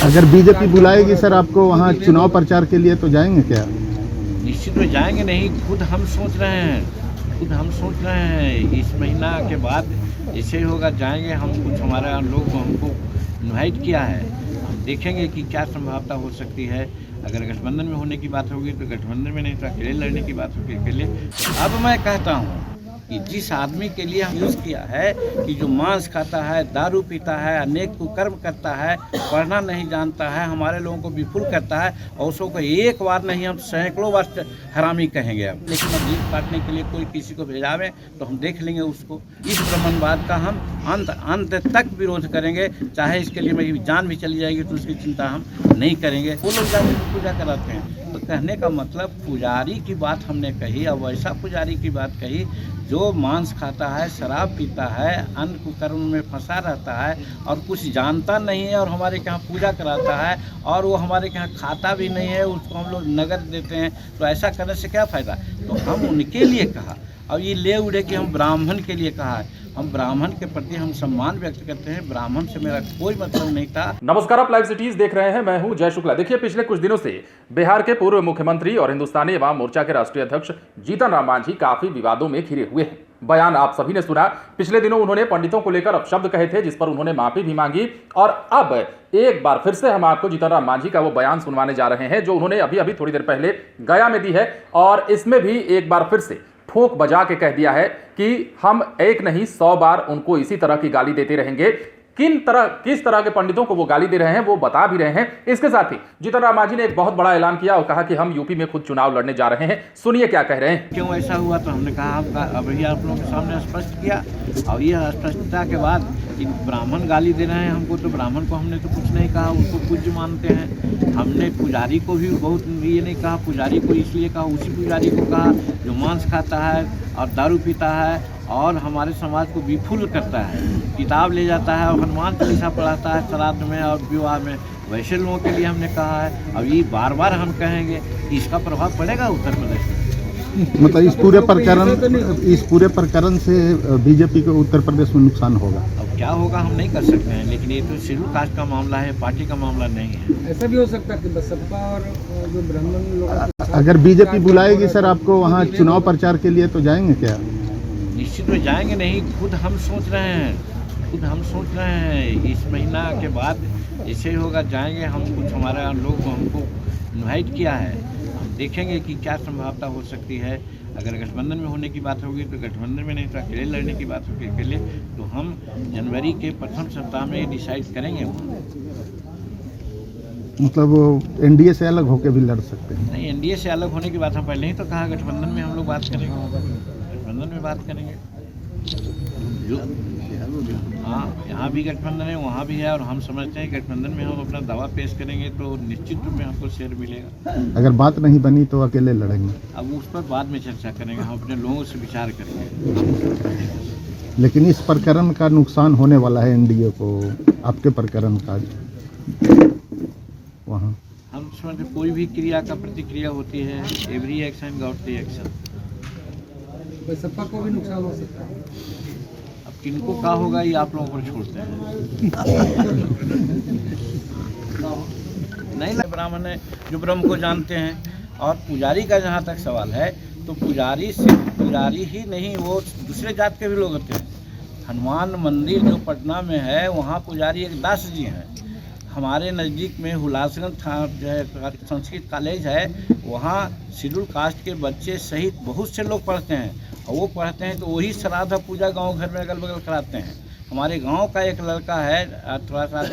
अगर BJP बुलाएगी sir आपको वहाँ चुनाव प्रचार के लिए तो जाएंगे क्या? निश्चित में जाएंगे नहीं, खुद हम सोच रहे हैं इस महीना के बाद ऐसे ही होगा, जाएंगे हम। कुछ हमारा लोग हमको इन्वाइट किया है, हम देखेंगे कि क्या संभावना हो सकती है। अगर गठबंधन में होने की बात होगी तो गठबंधन में, नहीं तो अकेले लड़ने की बात होगी अकेले। अब मैं कहता हूँ कि जिस आदमी के लिए हम यूज़ किया है कि जो मांस खाता है, दारू पीता है, अनेक कुकर्म करता है, पढ़ना नहीं जानता है, हमारे लोगों को विफुल करता है, और उसको एक बार नहीं हम सैकड़ों बार हरामी कहेंगे। अब लेकिन अब जीत काटने के लिए कोई किसी को भेजावे तो हम देख लेंगे उसको। इस ब्राह्मणवाद का हम अंत तक विरोध करेंगे, चाहे इसके लिए मेरी जान भी चली जाएगी तो उसकी चिंता हम नहीं करेंगे। वो लोग जाकर पूजा कराते हैं, तो कहने का मतलब पुजारी की बात हमने कही, और वैसा पुजारी की बात कही जो मांस खाता है, शराब पीता है, अन्न कुकर्म में फंसा रहता है और कुछ जानता नहीं है, और हमारे यहाँ पूजा कराता है, और वो हमारे यहाँ खाता भी नहीं है, उसको हम लोग नगद देते हैं। तो ऐसा करने से क्या फ़ायदा? तो हम उनके लिए कहा, और ये ले उड़े कि हम ब्राह्मण के लिए कहा है। हम ब्राह्मण के प्रति हम सम्मान व्यक्त करते हैं, ब्राह्मण से मेरा कोई मतलब नहीं था। नमस्कार, आप लाइव सिटीज देख रहे हैं, मैं हूं जय शुक्ला। देखिए, पिछले कुछ दिनों से बिहार के पूर्व मुख्यमंत्री और हिंदुस्तानी अवाम मोर्चा के राष्ट्रीय अध्यक्ष जीतन राम मांझी काफी विवादों में घिरे हुए हैं। बयान आप सभी ने सुना। पिछले दिनों उन्होंने पंडितों को लेकर अपशब्द कहे थे, जिस पर उन्होंने माफी भी मांगी, और अब एक बार फिर से हम आपको जीतन राम मांझी का वो बयान सुनवाने जा रहे हैं जो उन्होंने अभी थोड़ी देर पहले गया में दी है। और इसमें भी एक बार फिर से ठोक बजा के कह दिया है कि हम एक नहीं 100 बार उनको इसी तरह की गाली देते रहेंगे। किस तरह के पंडितों को वो गाली दे रहे हैं वो बता भी रहे हैं। इसके साथ ही जीतन राम मांझी ने एक बहुत बड़ा ऐलान किया और कहा कि हम यूपी में खुद चुनाव लड़ने जा रहे हैं। सुनिए क्या कह रहे हैं। क्यों ऐसा हुआ, तो हमने कहा अभी आप लोगों के सामने स्पष्ट किया, और ये स्पष्टता के बाद कि ब्राह्मण गाली दे रहे हैं हमको, तो ब्राह्मण को हमने तो कुछ नहीं कहा, उसको पूज्य मानते हैं। हमने पुजारी को भी बहुत ये नहीं कहा, पुजारी को इसलिए कहा, उसी पुजारी को कहा जो मांस खाता है और दारू पीता है और हमारे समाज को विफुल करता है, किताब ले जाता है और हनुमान चालीसा पढ़ाता है श्राद्ध में और विवाह में। वैसे लोगों के लिए हमने कहा है, अब ये बार बार हम कहेंगे कि इसका प्रभाव पड़ेगा उत्तर प्रदेश में। मतलब इस पूरे प्रकरण से बीजेपी को उत्तर प्रदेश में नुकसान होगा। अब क्या होगा हम नहीं कर सकते हैं, लेकिन ये तो शेड्यूल कास्ट का मामला है, पार्टी का मामला नहीं है। ऐसा भी हो सकता है कि बसपा और जो ब्राह्मण लोग, अगर बीजेपी बुलाएगी सर आपको वहाँ चुनाव प्रचार के लिए तो जाएंगे क्या? निश्चित में जाएंगे नहीं, खुद हम सोच रहे हैं इस महीना के बाद ऐसे ही होगा, जाएंगे हम। कुछ हमारा लोग हमको इन्वाइट किया है, हम देखेंगे कि क्या संभावना हो सकती है। अगर गठबंधन में होने की बात होगी तो गठबंधन में, नहीं तो अकेले लड़ने की बात होगी अकेले। तो हम जनवरी के प्रथम सप्ताह में डिसाइड करेंगे। मतलब वो एनडीए से अलग होकर भी लड़ सकते हैं? नहीं, एनडीए से अलग होने की बात हम पहले ही तो कहा, गठबंधन में हम लोग बात करेंगे, गठबंधन में बात करेंगे। हाँ, यहाँ भी गठबंधन है, वहाँ भी है, और हम समझते हैं गठबंधन में हम अपना दावा पेश करेंगे तो निश्चित रूप में हमको शेयर मिलेगा। अगर बात नहीं बनी तो अकेले लड़ेंगे? अब उस पर बाद में चर्चा करेंगे, हम अपने लोगों से विचार करेंगे। लेकिन इस प्रकरण का नुकसान होने वाला है एनडीए को, आपके प्रकरण का वहाँ। हम समझते कोई भी क्रिया का प्रतिक्रिया होती है, every action got the action. Baspa को भी नुकसान हो सकता है। अब किनको क्या होगा ये आप लोगों पर छोड़ते हैं। नहीं, ब्राह्मण है जो ब्रह्म को जानते हैं। और पुजारी का जहाँ तक सवाल है, तो पुजारी सिर्फ पुजारी ही नहीं, वो दूसरे जात के भी लोग होते हैं। हनुमान मंदिर जो पटना में है, वहाँ पुजारी एक दास जी हैं। हमारे नज़दीक में हुलासगंज जो है संस्कृत कॉलेज है, वहाँ शेड्यूल कास्ट के बच्चे सहित बहुत से लोग पढ़ते हैं, और वो पढ़ते हैं तो वही श्राद्ध पूजा गांव घर में अगल बगल कराते हैं। हमारे गांव का एक लड़का है, थोड़ा सा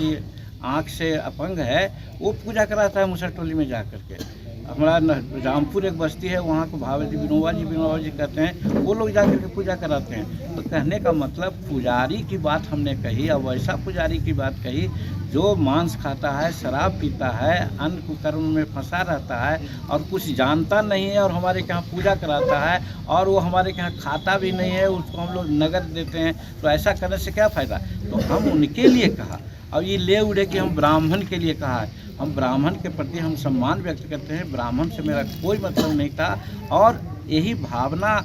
आँख से अपंग है, वो पूजा कराता है मुसर टोली में जा करके। हमारा रामपुर एक बस्ती है, वहाँ को भावे जी विनोबा जी कहते हैं, वो लोग जा करके पूजा कराते हैं। तो कहने का मतलब पुजारी की बात हमने कही, और वैसा पुजारी की बात कही जो मांस खाता है, शराब पीता है, अन्न कुकर्म में फंसा रहता है और कुछ जानता नहीं है, और हमारे यहाँ पूजा कराता है, और वो हमारे यहाँ खाता भी नहीं है, उसको हम लोग नगद देते हैं। तो ऐसा करने से क्या फ़ायदा? तो हम उनके लिए कहा, और ये ले उड़े कि हम ब्राह्मण के लिए कहा है। हम ब्राह्मण के प्रति हम सम्मान व्यक्त करते हैं, ब्राह्मण से मेरा कोई मतलब नहीं था, और यही भावना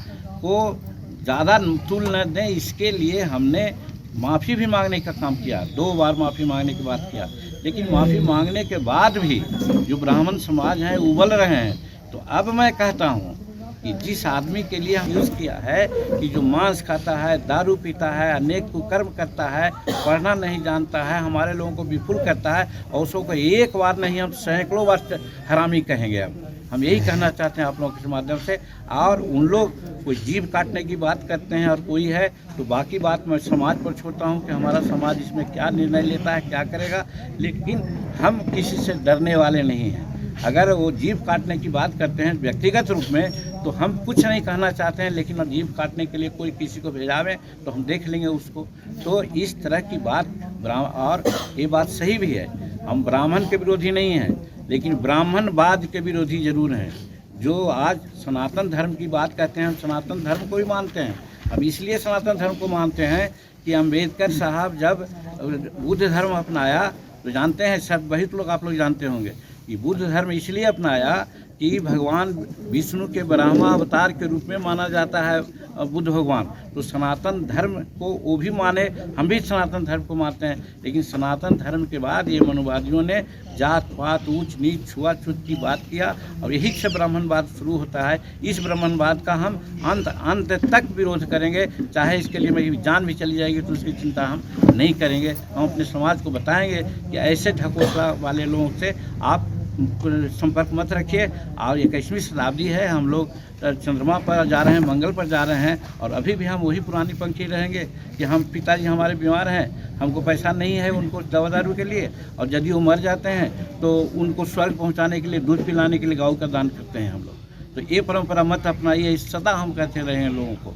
को ज़्यादा तूल न दें, इसके लिए हमने माफ़ी भी मांगने का काम किया, 2 बार माफ़ी मांगने की बात किया, लेकिन माफ़ी मांगने के बाद भी जो ब्राह्मण समाज हैं उबल रहे हैं। तो अब मैं कहता हूँ कि जिस आदमी के लिए हम यूज़ किया है कि जो मांस खाता है, दारू पीता है, अनेक कुकर्म करता है, पढ़ना नहीं जानता है, हमारे लोगों को विफुल करता है, और उसको एक बार नहीं हम सैकड़ों बार हरामी कहेंगे। अब हम यही कहना चाहते हैं आप लोगों के माध्यम से। और उन लोग कोई जीभ काटने की बात करते हैं और कोई है, तो बाकी बात मैं समाज पर छोड़ता हूँ कि हमारा समाज इसमें क्या निर्णय लेता है, क्या करेगा। लेकिन हम किसी से डरने वाले नहीं हैं। अगर वो जीभ काटने की बात करते हैं व्यक्तिगत रूप में, तो हम कुछ नहीं कहना चाहते हैं, लेकिन अब जीभ काटने के लिए कोई किसी को भेजावे तो हम देख लेंगे उसको। तो इस तरह की बात और ये बात सही भी है, हम ब्राह्मण के विरोधी नहीं हैं, लेकिन ब्राह्मणवाद के विरोधी जरूर हैं। जो आज सनातन धर्म की बात कहते हैं, हम सनातन धर्म को भी मानते हैं। अब इसलिए सनातन धर्म को मानते हैं कि अम्बेडकर साहब जब बुद्ध धर्म अपनाया, तो जानते हैं सब बहुत लोग, आप लोग जानते होंगे कि बुद्ध धर्म इसलिए अपनाया कि भगवान विष्णु के ब्रह्मा अवतार के रूप में माना जाता है बुद्ध भगवान। तो सनातन धर्म को वो भी माने, हम भी सनातन धर्म को मानते हैं। लेकिन सनातन धर्म के बाद ये मनुवादियों ने जात पात, ऊंच नीच, छुआछूत की बात किया, और यही से ब्राह्मणवाद शुरू होता है। इस ब्राह्मणवाद का हम अंत तक विरोध करेंगे, चाहे इसके लिए मेरी जान भी चली जाएगी तो उसकी चिंता हम नहीं करेंगे। हम अपने समाज को बताएंगे कि ऐसे ढकोसला वाले लोगों से आप संपर्क मत रखिए। और 21वीं शताब्दी है, हम लोग चंद्रमा पर जा रहे हैं, मंगल पर जा रहे हैं, और अभी भी हम वही पुरानी पंक्ति रहेंगे कि हम पिताजी हमारे बीमार हैं, हमको पैसा नहीं है उनको दवा दारू के लिए, और यदि वो मर जाते हैं तो उनको स्वर्ग पहुंचाने के लिए, दूध पिलाने के लिए गौ का दान करते हैं हम लोग। तो ये परंपरा मत अपनाइए, सदा हम कहते रहे हैं लोगों को।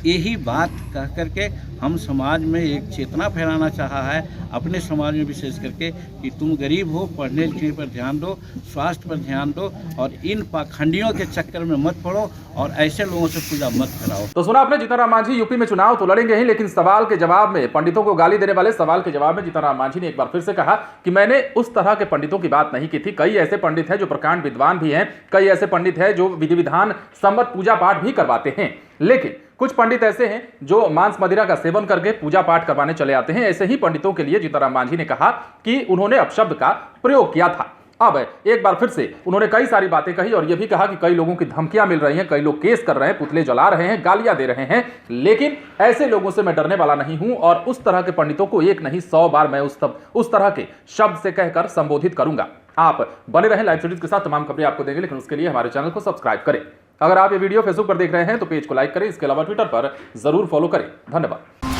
यही बात कह करके हम समाज में एक चेतना फैलाना चाहा है, अपने समाज में विशेष करके, कि तुम गरीब हो, पढ़ने लिखने पर ध्यान दो, स्वास्थ्य पर ध्यान दो, और इन पाखंडियों के चक्कर में मत पड़ो, और ऐसे लोगों से पूजा मत कराओ। तो सुना आपने, जीतन राम मांझी यूपी में चुनाव तो लड़ेंगे ही, लेकिन सवाल के जवाब में, पंडितों को गाली देने वाले सवाल के जवाब में जीतन राम मांझी ने एक बार फिर से कहा कि मैंने उस तरह के पंडितों की बात नहीं की थी। कई ऐसे पंडित हैं जो प्रकांड विद्वान भी हैं, कई ऐसे पंडित हैं जो विधि विधान सम्मत पूजा पाठ भी करवाते हैं, लेकिन कुछ पंडित ऐसे हैं जो मांस मदिरा का सेवन करके पूजा पाठ करवाने चले आते हैं। ऐसे ही पंडितों के लिए जीतन राम मांझी ने कहा कि उन्होंने अपशब्द का प्रयोग किया था। अब एक बार फिर से उन्होंने कई सारी बातें कही, और यह भी कहा कि कई लोगों की धमकियां मिल रही हैं, कई लोग केस कर रहे हैं, पुतले जला रहे हैं, गालियां दे रहे हैं, लेकिन ऐसे लोगों से मैं डरने वाला नहीं हूं, और उस तरह के पंडितों को एक नहीं 100 बार मैं उस तरह के शब्द से कहकर संबोधित करूंगा। आप बने रहें लाइव स्टोरीज के साथ, तमाम खबरें आपको देंगे, लेकिन उसके लिए हमारे चैनल को सब्सक्राइब करें। अगर आप ये वीडियो फेसबुक पर देख रहे हैं तो पेज को लाइक करें, इसके अलावा ट्विटर पर जरूर फॉलो करें। धन्यवाद।